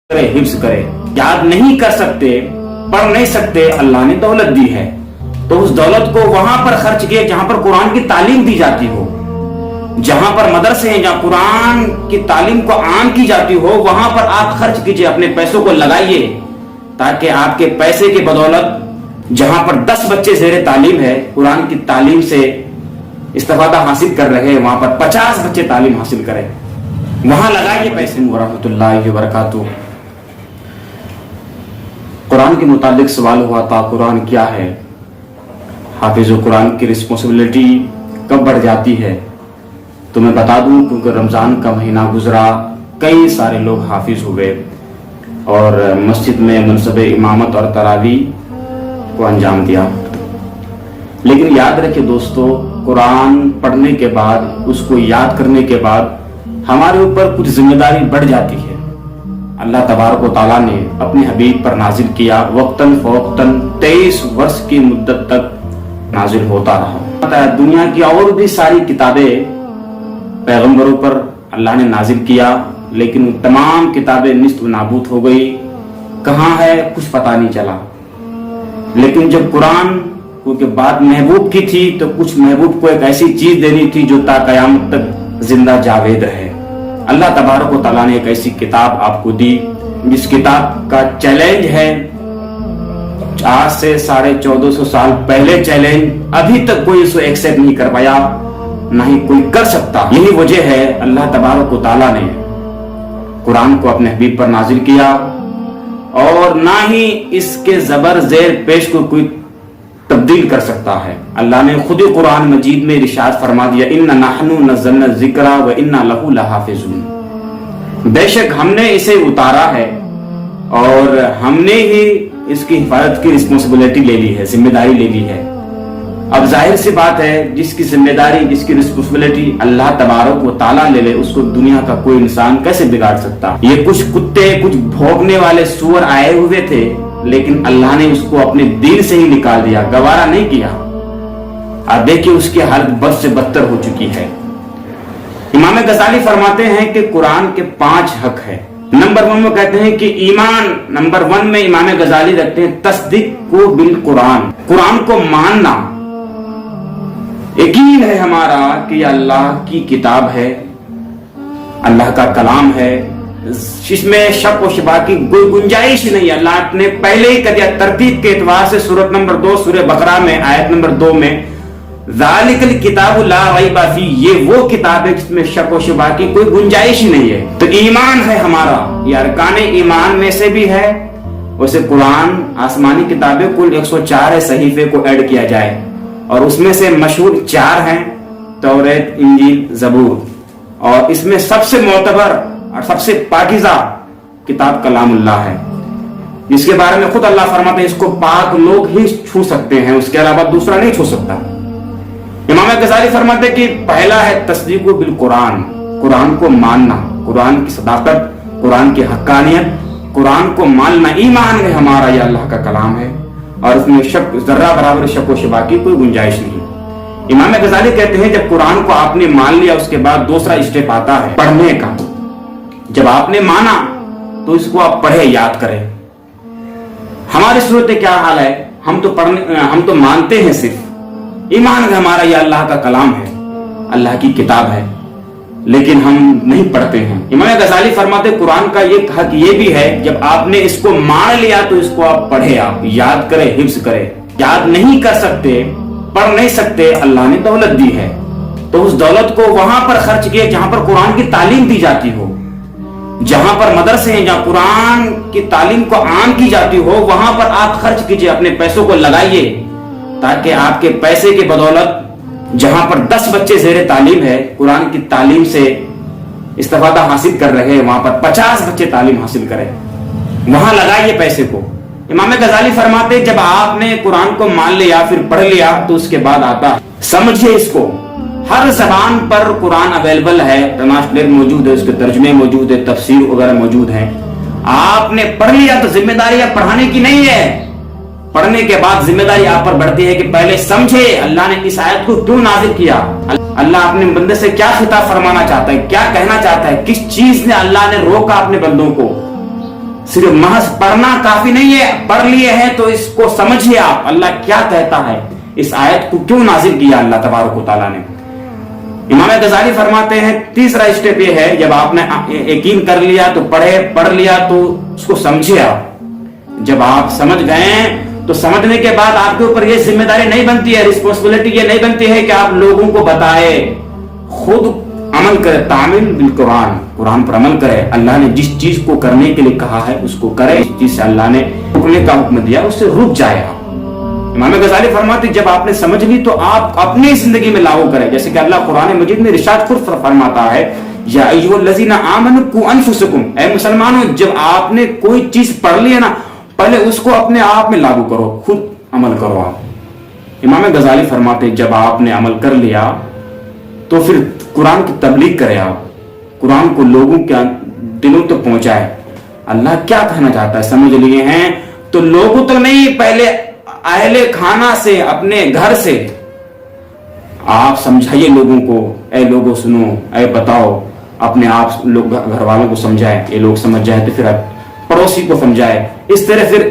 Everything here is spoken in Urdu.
حفظ کرے. یاد نہیں کر سکتے, پڑھ نہیں سکتے, اللہ نے دولت دی ہے تو اس دولت کو وہاں پر خرچ کیے جہاں پر قرآن کی تعلیم دی جاتی ہو, جہاں پر مدرسے ہیں جہاں قرآن کی تعلیم کو عام کی جاتی ہو, وہاں پر آپ خرچ کیجئے, اپنے پیسوں کو لگائیے تاکہ آپ کے پیسے کی بدولت جہاں پر 10 بچے زیر تعلیم ہے, قرآن کی تعلیم سے استفادہ حاصل کر رہے ہیں, وہاں پر 50 بچے تعلیم حاصل کریں, وہاں لگائیے پیسے. ورحمۃ اللہ وبرکاتہ. قرآن کے متعلق سوال ہوا تھا, قرآن کیا ہے؟ حافظ قرآن کی رسپانسبلٹی کب بڑھ جاتی ہے؟ تو میں بتا دوں, کیونکہ رمضان کا مہینہ گزرا, کئی سارے لوگ حافظ ہوئے اور مسجد میں منصب امامت اور تراویح کو انجام دیا. لیکن یاد رکھیں دوستو, قرآن پڑھنے کے بعد, اس کو یاد کرنے کے بعد ہمارے اوپر کچھ ذمہ داری بڑھ جاتی ہے. اللہ تبارک و تعالیٰ نے اپنے حبیب پر نازل کیا, وقتاً فوقتاً 23 برس کی مدت تک نازل ہوتا رہا. دنیا کی اور بھی ساری کتابیں پیغمبروں پر اللہ نے نازل کیا, لیکن وہ تمام کتابیں نیست و نابود ہو گئی. کہاں ہے کچھ پتہ نہیں چلا. لیکن جب قرآن کیونکہ بات محبوب کی تھی تو کچھ محبوب کو ایک ایسی چیز دینی تھی جو تا قیامت تک زندہ جاوید رہے. اللہ تبارک و تعالیٰ نے ایک ایسی کتاب آپ کو دی جس کتاب کا چیلنج ہے, آج سے 1450 سال پہلے چیلنج, ابھی تک کوئی اس کو ایکسپٹ نہیں کر پایا, نہ ہی کوئی کر سکتا. یہی وجہ ہے اللہ تبارک و تعالیٰ نے قرآن کو اپنے حبیب پر نازل کیا, اور نہ ہی اس کے زبر زیر پیش کو کوئی تبدیل کر سکتا ہے. اللہ نے خود قرآن مجید میں ارشاد فرما دیا, اِنَّا نَحْنُ نَزَّلْنَا الذِّكْرَ وَإِنَّا لَهُ لَحَافِظُونَ. بے شک ہم نے اسے اتارا ہے اور ہم نے ہی اس کی حفاظت کی رسپانسبلٹی لے لی ہے, ذمہ داری لے لی ہے. اب ظاہر سی بات ہے, جس کی ذمہ داری, جس کی رسپانسبلٹی اللہ تبارک و تعالیٰ لے لے, اس کو دنیا کا کوئی انسان کیسے بگاڑ سکتا؟ یہ کچھ کتے, کچھ بھونکنے والے سور آئے ہوئے تھے, لیکن اللہ نے اس کو اپنے دین سے ہی نکال دیا, گوارا نہیں کیا. آپ دیکھیں اس کی حالت بد سے بدتر ہو چکی ہے. امام غزالی فرماتے ہیں کہ قرآن کے 5 حق ہے. نمبر 1 میں کہتے ہیں کہ ایمان, نمبر 1 میں امام غزالی رکھتے ہیں تصدیق کو بالقرآن, قرآن کو ماننا. یقین ہے ہمارا کہ یہ اللہ کی کتاب ہے, اللہ کا کلام ہے, اس میں شک و شبہ کی کوئی گنجائش نہیں. اللہ نے پہلے ہی کر دیا ترتیب کے اعتبار سے. سورۃ نمبر 2 سورہ بقرہ میں آیت نمبر 2 میں ذالک الکتاب لا ریب فیہ, یہ وہ کتاب ہے جس میں شک و شبہ کی کوئی گنجائش ہی نہیں ہے. تو ایمان ہے ہمارا, یہ ارکان ایمان میں سے بھی ہے. ویسے قرآن آسمانی کتابیں کل 104 ہے, صحیفے کو ایڈ کیا جائے, اور اس میں سے مشہور 4 ہیں, توریت, انجیل, زبور, اور اس میں سب سے معتبر اور سب سے پاکیزہ کتاب کلام اللہ ہے, جس کے بارے میں خود اللہ فرماتے ہیں اس کو پاک لوگ ہی چھو سکتے ہیں, اس کے علاوہ دوسرا نہیں چھو سکتا. امام غزالی فرماتے ہیں کہ پہلا ہے تصدیق بالقرآن, قرآن کو ماننا, قرآن کی صداقت, قرآن کی حقانیت, قرآن کو ماننا. ایمان ہے ہمارا, یہ اللہ کا کلام ہے اور اس میں شک, ذرہ برابر شک و شبہ کی کوئی گنجائش نہیں. امام غزالی کہتے ہیں جب قرآن کو آپ نے مان لیا, اس کے بعد دوسرا اسٹیپ آتا ہے پڑھنے کا. جب آپ نے مانا تو اس کو آپ پڑھے, یاد کریں. ہماری صورت کیا حال ہے, ہم تو مانتے ہیں, صرف ایمان ہے ہمارا, یہ اللہ کا کلام ہے, اللہ کی کتاب ہے, لیکن ہم نہیں پڑھتے ہیں. امام غزالی فرماتے قرآن کا یہ حق یہ بھی ہے, جب آپ نے اس کو مان لیا تو اس کو آپ پڑھے, آپ یاد کریں, حفظ کریں. یاد نہیں کر سکتے, پڑھ نہیں سکتے, اللہ نے دولت دی ہے تو اس دولت کو وہاں پر خرچ کیے جہاں پر قرآن کی تعلیم دی جاتی ہو, جہاں پر مدرسے ہیں جہاں قرآن کی تعلیم کو عام کی جاتی ہو, وہاں پر آپ خرچ کیجئے, اپنے پیسوں کو لگائیے تاکہ آپ کے پیسے کی بدولت جہاں پر 10 بچے زیر تعلیم ہے, قرآن کی تعلیم سے استفادہ حاصل کر رہے ہیں, وہاں پر 50 بچے تعلیم حاصل کریں, وہاں لگائیے پیسے کو. امام غزالی فرماتے جب آپ نے قرآن کو مان لیا, پھر پڑھ لیا, تو اس کے بعد آتا سمجھے اس کو. ہر زبان پر قرآن اویلیبل ہے, ٹرانسلیٹ موجود ہے, اس کے ترجمے موجود ہے, تفسیر وغیرہ موجود ہے. آپ نے پڑھ لیا تو ذمہ داری اب پڑھانے کی نہیں ہے. پڑھنے کے بعد ذمہ داری آپ پر بڑھتی ہے کہ پہلے سمجھے اللہ نے اس آیت کو کیوں نازل کیا, اللہ اپنے بندے سے کیا خطاب فرمانا چاہتا ہے, کیا کہنا چاہتا ہے, کس چیز نے اللہ نے روکا اپنے بندوں کو. صرف محض پڑھنا کافی نہیں ہے، پڑھ لیے ہیں تو اس کو سمجھیے آپ اللہ کیا کہتا ہے، اس آیت کو کیوں نازل کیا اللہ تبارک و تعالیٰ نے۔ امام غزالی فرماتے ہیں تیسرا اسٹیپ یہ ہے، جب آپ نے یقین کر لیا تو پڑھ لیا تو اس کو سمجھے آپ۔ جب آپ سمجھ گئے تو سمجھنے کے بعد آپ کے اوپر یہ ذمہ داری نہیں بنتی ہے، رسپانسبلٹی یہ نہیں بنتی ہے کہ آپ لوگوں کو بتائے، خود عمل کرے، تعمیل بالقرآن، قرآن پر عمل کرے۔ اللہ نے جس چیز کو کرنے کے لیے کہا ہے اس کو کرے، جس چیز سے اللہ نے رکنے کا حکم دیا اس سے رک جائے آپ۔ امام غزالی فرماتے جب آپ نے سمجھ لی تو آپ اپنی زندگی میں لاگو کریں، جیسے کہ اللہ قرآن مجید میں ارشاد خود فرماتا ہے یا ایھا الذین آمنوا قوا انفسکم، اے مسلمانوں جب آپ نے کوئی چیز پڑھ لی ہے نا پہلے اس کو اپنے آپ میں لاگو کرو، خود عمل کرو آپ۔ امام غزالی فرماتے جب آپ نے عمل کر لیا تو پھر قرآن کی تبلیغ کرے، آپ قرآن کو لوگوں کے دلوں تک پہنچائے۔ اللہ کیا کہنا چاہتا ہے سمجھ لیے ہیں تو لوگوں تک نہیں، پہلے اہل خانہ سے، اپنے گھر سے آپ سمجھائیے لوگوں کو، اے لوگوں سنو، اے بتاؤ، اپنے آپ لوگ گھر والوں کو سمجھائے، یہ لوگ سمجھ جائے تو پھر پڑوسی کو سمجھائے، اس طرح پھر